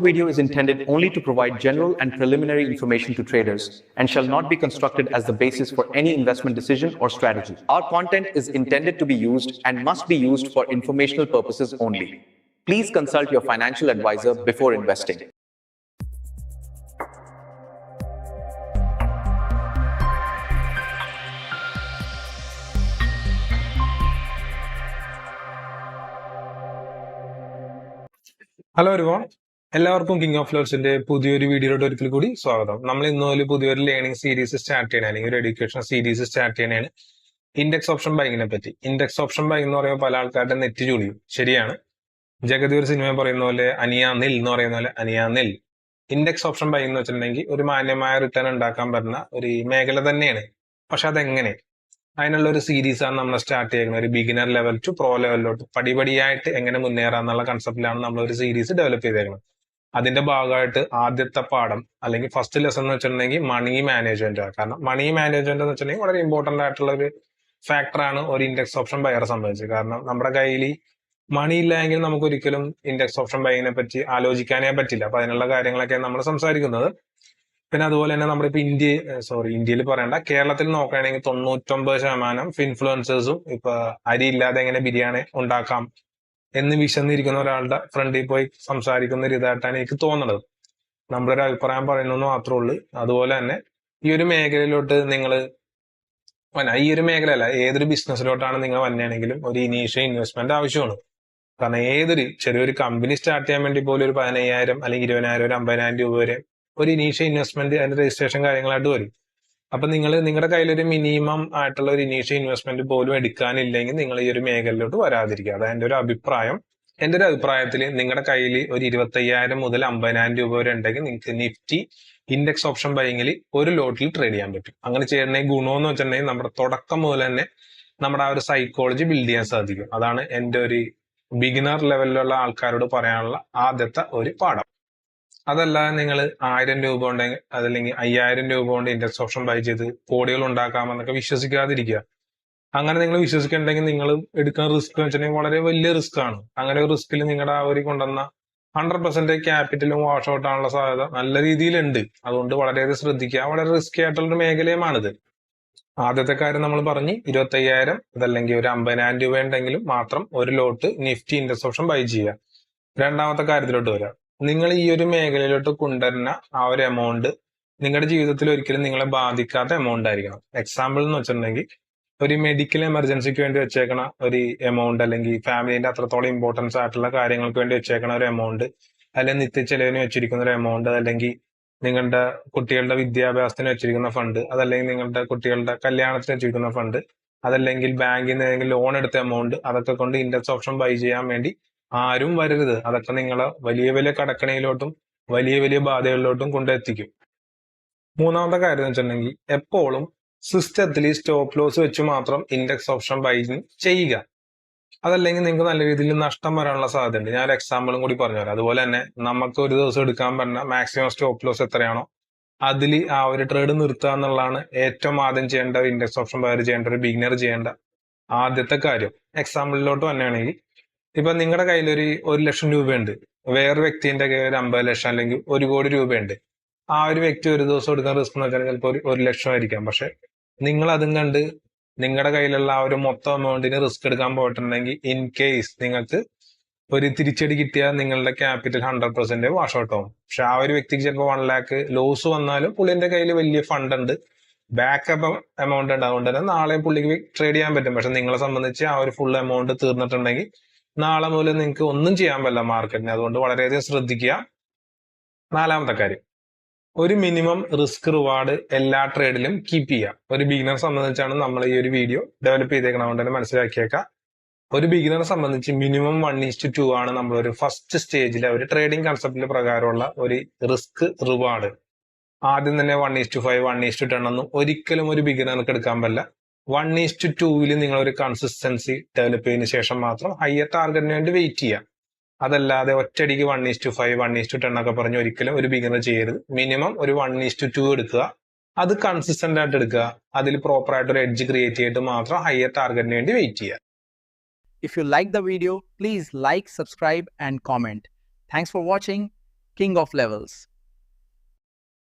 video is intended only to provide general and preliminary information to traders and shall not be constructed as the basis for any investment decision or strategy. Our content is intended to be used and must be used for informational purposes only. Please consult your financial advisor before investing. Hello everyone, എല്ലാവർക്കും king of ഫ്ലോർസിന്റെ പുതിയൊരു വീഡിയോയിലോട്ട് ഒരിക്കൽ കൂടി സ്വാഗതം. നമ്മൾ ഇന്ന് പുതിയൊരു learning series start ചെയ്യണേ, അല്ലെങ്കിൽ ഒരു എഡ്യൂക്കേഷൻ സീരീസ് സ്റ്റാർട്ട് ചെയ്യണേണ് ഇൻഡെക്സ് ഓപ്ഷൻ ബൈങ്ങിനെ പറ്റി. ഇൻഡെക്സ് ഓപ്ഷൻ ബൈങ് എന്ന് പറയുമ്പോൾ പല ആൾക്കാരുടെ നെറ്റ് ചുളിയും. ശരിയാണ്, ജഗതി ഒരു സിനിമ പറയുന്ന പോലെ അനിയാ നിൽ എന്ന് പറയുന്ന പോലെ അനിയാ നിൽ. ഇൻഡെക്സ് ഓപ്ഷൻ ബൈങ് എന്ന് വെച്ചിട്ടുണ്ടെങ്കിൽ ഒരു മാന്യമായ റിട്ടേൺ ഉണ്ടാക്കാൻ പറ്റുന്ന ഒരു മേഖല തന്നെയാണ്. പക്ഷെ അതെങ്ങനെ, അതിനുള്ള ഒരു സീരീസ് ആണ് നമ്മൾ സ്റ്റാർട്ട് ചെയ്യുന്നത്. ഒരു ബിഗിനർ ലെവൽ ടു പ്രോ ലെവലിലോട്ട് പടിപടിയായിട്ട് എങ്ങനെ മുന്നേറാന്നുള്ള കൺസെപ്റ്റിലാണ് നമ്മൾ ഒരു സീരീസ് ഡെവലപ്പ് ചെയ്തേക്കുന്നത്. അതിന്റെ ഭാഗമായിട്ട് ആദ്യത്തെ പാഠം അല്ലെങ്കിൽ ഫസ്റ്റ് ലെസൺ എന്ന് വെച്ചിട്ടുണ്ടെങ്കിൽ മണി മാനേജ്മെന്റ് ആണ്. കാരണം മണി മാനേജ്മെന്റ് എന്ന് വെച്ചിട്ടുണ്ടെങ്കിൽ വളരെ ഇമ്പോർട്ടന്റ് ആയിട്ടുള്ള ഒരു ഫാക്ടറാണ് ഒരു ഇൻഡെക്സ് ഓപ്ഷൻ ബയറെ സംബന്ധിച്ച്. കാരണം നമ്മുടെ കയ്യിൽ മണി ഇല്ലെങ്കിൽ നമുക്ക് ഒരിക്കലും ഇൻഡെക്സ് ഓപ്ഷൻ ബൈങ്ങിനെ പറ്റി ആലോചിക്കാനേ പറ്റില്ല. അപ്പൊ അതിനുള്ള കാര്യങ്ങളൊക്കെ നമ്മൾ സംസാരിക്കുന്നത്. പിന്നെ അതുപോലെ തന്നെ നമ്മളിപ്പോ ഇന്ത്യയിൽ പറയണ്ട, കേരളത്തിൽ നോക്കുകയാണെങ്കിൽ 99% ഇൻഫ്ലുവൻസേഴ്സും ഇപ്പൊ അരി ഇല്ലാതെ എങ്ങനെ ബിരിയാണി ഉണ്ടാക്കാം എന്ന് വിശന്നിരിക്കുന്ന ഒരാളുടെ ഫ്രണ്ടിൽ പോയി സംസാരിക്കുന്ന ഒരു ഇതായിട്ടാണ് എനിക്ക് തോന്നുന്നത്. നമ്മുടെ ഒരു അഭിപ്രായം പറയുന്നതെന്ന് മാത്രമേ ഉള്ളൂ. അതുപോലെ തന്നെ ഈ ഒരു മേഖലയിലോട്ട് നിങ്ങൾ ഈ ഒരു മേഖലയല്ല, ഏതൊരു ബിസിനസ്സിലോട്ടാണ് നിങ്ങൾ വന്നതാണെങ്കിലും ഒരു ഇനീഷ്യൽ ഇൻവെസ്റ്റ്മെന്റ് ആവശ്യമാണ്. കാരണം ഏതൊരു ചെറിയൊരു കമ്പനി സ്റ്റാർട്ട് ചെയ്യാൻ വേണ്ടി പോലും ഒരു 15,000 അല്ലെങ്കിൽ 20,000 ഒരു 50,000 രൂപ വരെ ഒരു ഇനീഷ്യൽ ഇൻവെസ്റ്റ്മെന്റ് അതിന്റെ രജിസ്ട്രേഷൻ കാര്യങ്ങളായിട്ട് വരും. അപ്പൊ നിങ്ങളുടെ കയ്യിൽ ഒരു മിനിമം ആയിട്ടുള്ള ഒരു ഇനീഷ്യൽ ഇൻവെസ്റ്റ്മെന്റ് പോലും എടുക്കാനില്ലെങ്കിൽ നിങ്ങൾ ഈ ഒരു മേഖലയിലോട്ട് വരാതിരിക്കുക. അതാണ് എന്റെ ഒരു അഭിപ്രായം. എന്റെ ഒരു അഭിപ്രായത്തിൽ നിങ്ങളുടെ കയ്യിൽ ഒരു 25,000 മുതൽ 50,000 രൂപ വരെ ഉണ്ടെങ്കിൽ നിങ്ങൾക്ക് നിഫ്റ്റി ഇൻഡെക്സ് ഓപ്ഷൻ ബൈങ്ങിൽ ഒരു ലോട്ടിൽ ട്രേഡ് ചെയ്യാൻ പറ്റും. അങ്ങനെ ചെയ്യുന്ന ഗുണമെന്ന് വെച്ചിട്ടുണ്ടെങ്കിൽ നമ്മുടെ തുടക്കം മുതൽ തന്നെ നമ്മുടെ ആ ഒരു സൈക്കോളജി ബിൽഡ് ചെയ്യാൻ സാധിക്കും. അതാണ് എന്റെ ഒരു ബിഗിനർ ലെവലിലുള്ള ആൾക്കാരോട് പറയാനുള്ള ആദ്യത്തെ ഒരു പാഠം. അതല്ലാതെ നിങ്ങൾ 1000 രൂപ ഉണ്ടെങ്കിൽ അതല്ലെങ്കിൽ 5000 രൂപ കൊണ്ട് ഇൻഡെക്സ് ഓപ്ഷൻ ബൈ ചെയ്ത് കോടികൾ ഉണ്ടാക്കാമെന്നൊക്കെ വിശ്വസിക്കാതിരിക്കുക. അങ്ങനെ നിങ്ങൾ വിശ്വസിക്കുന്നുണ്ടെങ്കിൽ നിങ്ങൾ എടുക്കുന്ന റിസ്ക് എന്ന് വെച്ചിട്ടുണ്ടെങ്കിൽ വളരെ വലിയ റിസ്ക് ആണ്. അങ്ങനെ ഒരു റിസ്കിൽ നിങ്ങളുടെ ആ ഒരു കൊണ്ടുവന്ന 100% ക്യാപിറ്റലും വാഷ് ഔട്ട് ആവാനുള്ള സാധ്യത നല്ല രീതിയിലുണ്ട്. അതുകൊണ്ട് വളരെയധികം ശ്രദ്ധിക്കുക. വളരെ റിസ്കി ആയിട്ടുള്ള ഒരു മേഖലയുമാണിത്. ആദ്യത്തെ കാര്യം നമ്മൾ പറഞ്ഞ് 25,000 അതല്ലെങ്കിൽ ഒരു 50,000 രൂപ ഉണ്ടെങ്കിലും മാത്രം ഒരു ലോട്ട് നിഫ്റ്റി ഇൻഡെക്സ് ഓപ്ഷൻ ബൈ ചെയ്യുക. രണ്ടാമത്തെ കാര്യത്തിലോട്ട് വരാം. നിങ്ങൾ ഈ ഒരു മേഖലയിലോട്ട് കൊണ്ടുവരുന്ന ആ ഒരു എമൗണ്ട് നിങ്ങളുടെ ജീവിതത്തിൽ ഒരിക്കലും നിങ്ങളെ ബാധിക്കാത്ത എമൗണ്ട് ആയിരിക്കണം. എക്സാമ്പിൾ എന്ന് വെച്ചിട്ടുണ്ടെങ്കിൽ ഒരു മെഡിക്കൽ എമർജൻസിക്ക് വേണ്ടി വെച്ചേക്കണ ഒരു എമൗണ്ട്, അല്ലെങ്കിൽ ഫാമിലിന്റെ അത്രത്തോളം ഇമ്പോർട്ടൻസ് ആയിട്ടുള്ള കാര്യങ്ങൾക്ക് വേണ്ടി വെച്ചേക്കണ ഒരു എമൗണ്ട്, അല്ലെങ്കിൽ നിത്യച്ചെലവിന് വെച്ചിരിക്കുന്ന ഒരു എമൗണ്ട്, അല്ലെങ്കിൽ നിങ്ങളുടെ കുട്ടികളുടെ വിദ്യാഭ്യാസത്തിന് വെച്ചിരിക്കുന്ന ഫണ്ട്, അതല്ലെങ്കിൽ നിങ്ങളുടെ കുട്ടികളുടെ കല്യാണത്തിന് വെച്ചിരിക്കുന്ന ഫണ്ട്, അതല്ലെങ്കിൽ ബാങ്കിൽ നിന്ന് ഏതെങ്കിലും ലോൺ എടുത്ത എമൗണ്ട്, അതൊക്കെ കൊണ്ട് ഇൻഡെക്സ് ഓപ്ഷൻ ബൈ ചെയ്യാൻ വേണ്ടി ആരും വരരുത്. അതൊക്കെ നിങ്ങളെ വലിയ വലിയ കടക്കണിയിലോട്ടും വലിയ വലിയ ബാധകളിലോട്ടും കൊണ്ടെത്തിക്കും. മൂന്നാമത്തെ കാര്യം എന്ന് വെച്ചിട്ടുണ്ടെങ്കിൽ എപ്പോഴും സിസ്റ്റത്തിൽ സ്റ്റോപ്പ് ലോസ് വെച്ച് മാത്രം ഇൻഡെക്സ് ഓപ്ഷൻ ബൈ ചെയ്യുക. അതല്ലെങ്കിൽ നിങ്ങൾക്ക് നല്ല രീതിയിൽ നഷ്ടം വരാനുള്ള സാധ്യതയുണ്ട്. ഞാൻ ഒരു എക്സാമ്പിളും കൂടി പറഞ്ഞുതരാം. അതുപോലെ തന്നെ നമുക്ക് ഒരു ദിവസം എടുക്കാൻ പറ്റുന്ന മാക്സിമം സ്റ്റോപ്പ് ലോസ് എത്രയാണോ അതിൽ ആ ഒരു ട്രേഡ് നിർത്തുക എന്നുള്ളതാണ് ഏറ്റവും ആദ്യം ചെയ്യേണ്ട ഒരു ഇൻഡെക്സ് ഓപ്ഷൻ ബൈ ചെയ്യേണ്ട ഒരു ബിഗിനർ ചെയ്യേണ്ട ആദ്യത്തെ കാര്യം. എക്സാമ്പിളിലോട്ട് വന്നെയാണെങ്കിൽ ഇപ്പൊ നിങ്ങളുടെ കയ്യിൽ ഒരു 1,00,000 രൂപയുണ്ട്, വേറൊരു വ്യക്തിന്റെ കയ്യിൽ ഒരു 50 ലക്ഷം അല്ലെങ്കിൽ 1 കോടി രൂപയുണ്ട്. ആ ഒരു വ്യക്തി ഒരു ദിവസം എടുക്കുന്ന റിസ്ക് എന്ന് വെച്ചാൽ ചിലപ്പോൾ 1,00,000 ആയിരിക്കാം. പക്ഷെ നിങ്ങൾ അതും കണ്ട് നിങ്ങളുടെ കയ്യിലുള്ള ആ ഒരു മൊത്തം എമൗണ്ടിന് റിസ്ക് എടുക്കാൻ പോയിട്ടുണ്ടെങ്കിൽ ഇൻ കേസ് നിങ്ങൾക്ക് ഒരു തിരിച്ചടി കിട്ടിയാൽ നിങ്ങളുടെ ക്യാപിറ്റൽ 100% വാഷ് ഔട്ട് ആവും. പക്ഷെ ആ ഒരു വ്യക്തിക്ക് ചിലപ്പോൾ 1 lakh ലോസ് വന്നാലും പുള്ളിന്റെ കയ്യിൽ വലിയ ഫണ്ട് ഉണ്ട്, ബാക്കപ്പ് എമൗണ്ട് ഉണ്ട്. അതുകൊണ്ട് തന്നെ നാളെ പുള്ളിക്ക് ട്രേഡ് ചെയ്യാൻ പറ്റും. പക്ഷെ നിങ്ങളെ സംബന്ധിച്ച് ആ ഒരു ഫുൾ എമൗണ്ട് തീർന്നിട്ടുണ്ടെങ്കിൽ നാളെ മുതൽ നിങ്ങൾക്ക് ഒന്നും ചെയ്യാൻ പറ്റില്ല മാർക്കറ്റിന്. അതുകൊണ്ട് വളരെയധികം ശ്രദ്ധിക്കുക. നാലാമത്തെ കാര്യം, ഒരു മിനിമം റിസ്ക് റിവാർഡ് എല്ലാ ട്രേഡിലും കീപ്പ് ചെയ്യുക. ഒരു ബിഗിനർ സംബന്ധിച്ചാണ് നമ്മൾ ഈ ഒരു വീഡിയോ ഡെവലപ്പ് ചെയ്തേക്കുന്നത്. അതുകൊണ്ട് തന്നെ മനസ്സിലാക്കിയേക്കാം, ഒരു ബിഗിനറെ സംബന്ധിച്ച് മിനിമം 1:2 ആണ് നമ്മളൊരു ഫസ്റ്റ് സ്റ്റേജിലെ ഒരു ട്രേഡിംഗ് കൺസെപ്റ്റിന്റെ പ്രകാരമുള്ള ഒരു റിസ്ക് റിവാർഡ്. ആദ്യം തന്നെ 1:5 1:10 ഒന്നും ഒരിക്കലും ഒരു ബിഗിനർക്ക് എടുക്കാൻ പറ്റില്ല. 1:2 നിങ്ങൾ ഒരു കൺസിസ്റ്റൻസി ഡെവലപ്പ് ചെയ്തതിനു ശേഷം മാത്രം ഹയർ ടാർഗറ്റിന് വേണ്ടി വെയിറ്റ് ചെയ്യുക. അതല്ലാതെ ഒറ്റയടിക്ക് 1:5 1:10 ഒക്കെ പറഞ്ഞ് ഒരിക്കലും ഒരു ബിഗിനർ ചെയ്യരുത്. മിനിമം ഒരു 1:2 എടുക്കുക, അത് കൺസിസ്റ്റന്റ് ആയിട്ട് എടുക്കുക. അതിൽ പ്രോപ്പർ ആയിട്ട് ഒരു എഡ്ജ് ക്രിയേറ്റ് ചെയ്തിട്ട് മാത്രം ഹയർ ടാർഗറ്റിന് വേണ്ടി വെയിറ്റ് ചെയ്യുക. If you like the video, please like, subscribe and comment. Thanks for watching. king of levels.